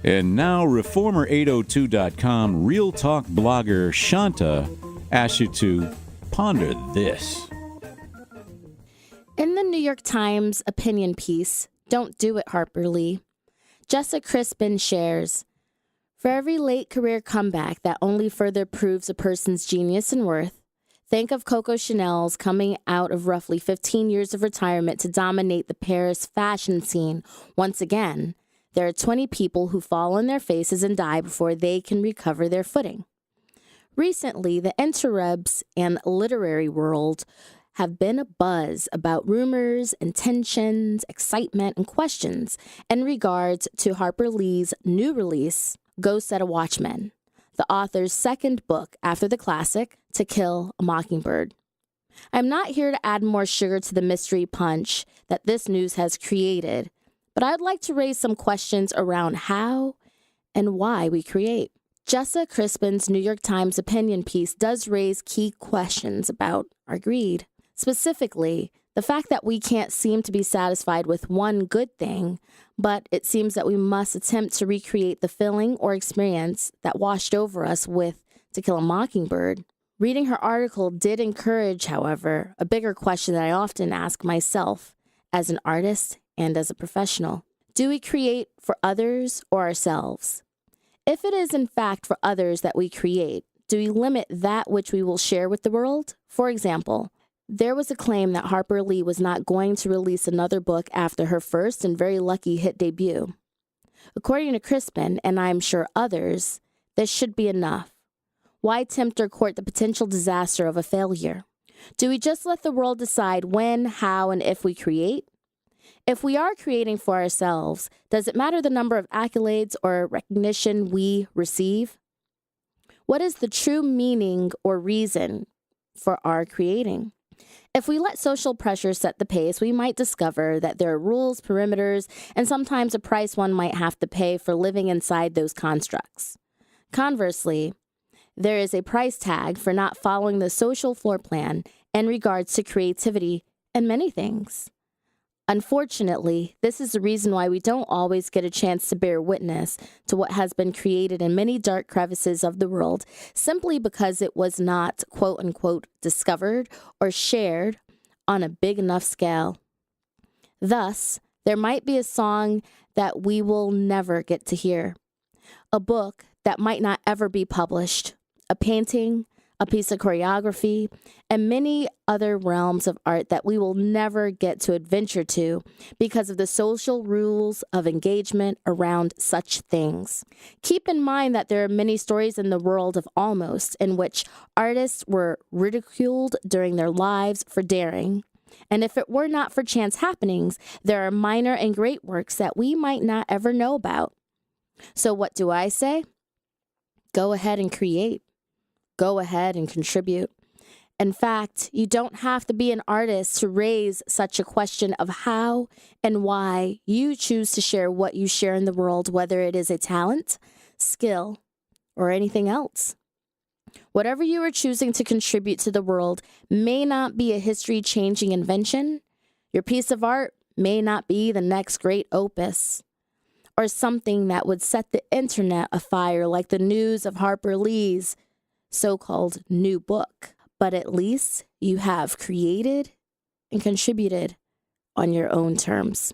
And now, Reformer802.com Real Talk blogger Shanta asks you to ponder this. In the New York Times opinion piece, Don't Do It, Harper Lee, Jessa Crispin shares, "For every late career comeback that only further proves a person's genius and worth, think of Coco Chanel's coming out of roughly 15 years of retirement to dominate the Paris fashion scene once again. There are 20 people who fall on their faces and die before they can recover their footing." Recently, the interwebs and literary world have been abuzz about rumors and tensions, excitement, and questions in regards to Harper Lee's new release, Go Set a Watchman, the author's second book after the classic, To Kill a Mockingbird. I'm not here to add more sugar to the mystery punch that this news has created, but I'd like to raise some questions around how and why we create. Jessa Crispin's New York Times opinion piece does raise key questions about our greed. Specifically, the fact that we can't seem to be satisfied with one good thing, but it seems that we must attempt to recreate the feeling or experience that washed over us with To Kill a Mockingbird. Reading her article did encourage, however, a bigger question that I often ask myself as an artist and as a professional. Do we create for others or ourselves? If it is in fact for others that we create, do we limit that which we will share with the world? For example, there was a claim that Harper Lee was not going to release another book after her first and very lucky hit debut. According to Crispin, and I'm sure others, this should be enough. Why tempt or court the potential disaster of a failure? Do we just let the world decide when, how, and if we create? If we are creating for ourselves, does it matter the number of accolades or recognition we receive? What is the true meaning or reason for our creating? If we let social pressure set the pace, we might discover that there are rules, perimeters, and sometimes a price one might have to pay for living inside those constructs. Conversely, there is a price tag for not following the social floor plan in regards to creativity and many things. Unfortunately, this is the reason why we don't always get a chance to bear witness to what has been created in many dark crevices of the world, simply because it was not, quote unquote, discovered or shared on a big enough scale. Thus, there might be a song that we will never get to hear, a book that might not ever be published, a painting, a piece of choreography, and many other realms of art that we will never get to adventure to because of the social rules of engagement around such things. Keep in mind that there are many stories in the world of almost in which artists were ridiculed during their lives for daring. And if it were not for chance happenings, there are minor and great works that we might not ever know about. So what do I say? Go ahead and create. Go ahead and contribute. In fact, you don't have to be an artist to raise such a question of how and why you choose to share what you share in the world, whether it is a talent, skill, or anything else. Whatever you are choosing to contribute to the world may not be a history-changing invention. Your piece of art may not be the next great opus, or something that would set the internet afire like the news of Harper Lee's so-called new book. But at least you have created and contributed on your own terms.